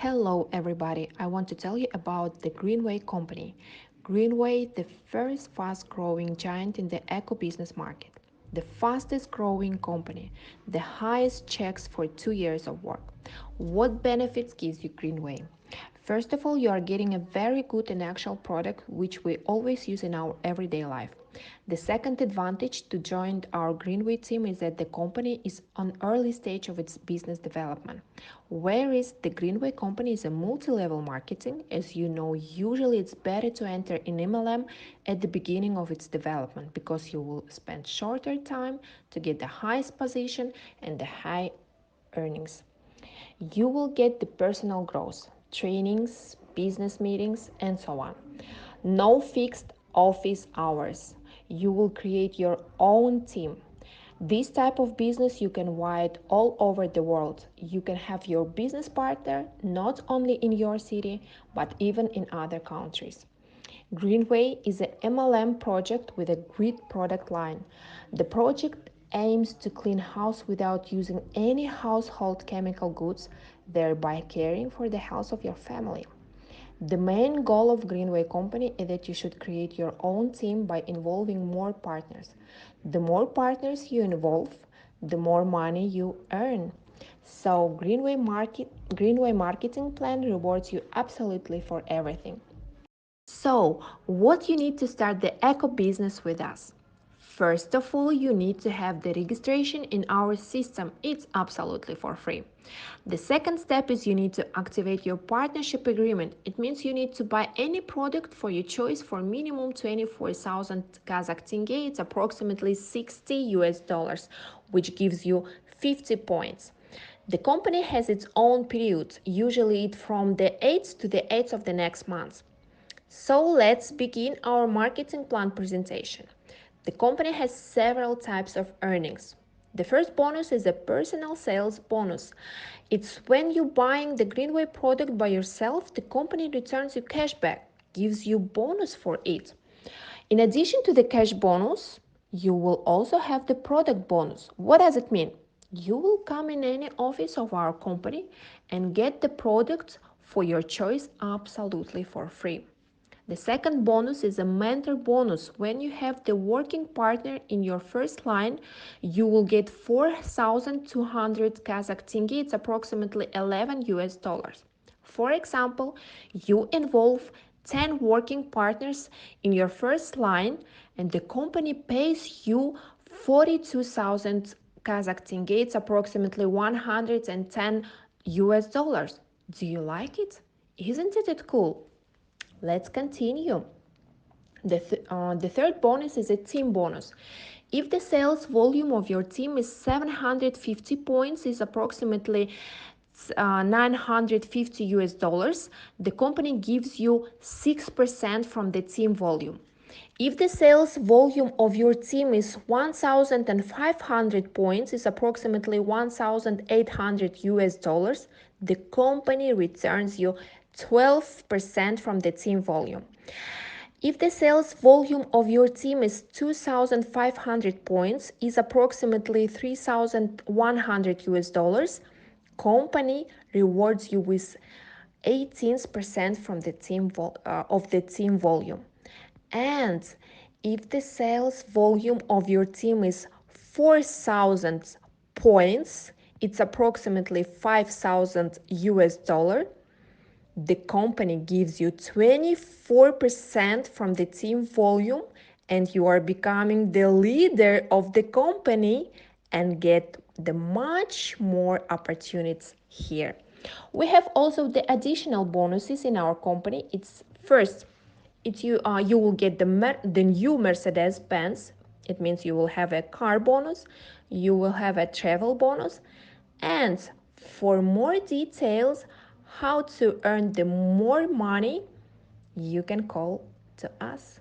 Hello everybody, I want to tell you about the Greenway company. Greenway, the first fast growing giant in the eco business market, the fastest growing company, the highest checks for 2 years of work. What benefits gives you Greenway? First of all, you are getting a very good and actual product which we always use in our everyday life. The second advantage to join our Greenway team is that the company is on early stage of its business development. Whereas the Greenway company is a multi-level marketing, as you know, usually it's better to enter in MLM at the beginning of its development because you will spend shorter time to get the highest position and the high earnings. You will get the personal growth, trainings, business meetings, and so on. No fixed office hours. You will create your own team. This type of business you can wide all over the world. You can have your business partner not only in your city, but even in other countries. Greenway is an MLM project with a great product line. The project aims to clean house without using any household chemical goods, thereby caring for the health of your family. The main goal of Greenway company is that you should create your own team by involving more partners. The more partners you involve, the more money you earn. So Greenway marketing plan rewards you absolutely for everything. So, what you need to start the eco business with us? First of all, you need to have the registration in our system. It's absolutely for free. The second step is you need to activate your partnership agreement. It means you need to buy any product for your choice for minimum 24,000 Kazakh tenge. It's approximately 60 US dollars, which gives you 50 points. The company has its own period, usually from the 8th to the 8th of the next month. So let's begin our marketing plan presentation. The company has several types of earnings. The first bonus is a personal sales bonus. It's when you're buying the Greenway product by yourself, the company returns you cash back, gives you bonus for it. In addition to the cash bonus, you will also have the product bonus. What does it mean? You will come in any office of our company and get the product for your choice absolutely for free. The second bonus is a mentor bonus. When you have the working partner in your first line, you will get 4,200 Kazakh tenge. It's approximately 11 US dollars. For example, you involve 10 working partners in your first line and the company pays you 42,000 Kazakh tenge. It's approximately 110 US dollars. Do you like it? Isn't it cool? Let's continue. The third bonus is a team bonus. If the sales volume of your team is 750 points, is approximately 950 US dollars, the company gives you 6% from the team volume. If the sales volume of your team is 1,500 points, is approximately 1,800 US dollars, the company returns you 12% from the team volume. If the sales volume of your team is 2,500 points, is approximately 3,100 US dollars, company rewards you with 18% from the of the team volume. And if the sales volume of your team is 4,000 points, it's approximately 5,000 US dollar, the company gives you 24% from the team volume and you are becoming the leader of the company and get the much more opportunities here. We have also the additional bonuses in our company. It's first, you will get the new Mercedes Benz. It means you will have a car bonus, you will have a travel bonus, and for more details how to earn the more money, you can call to us.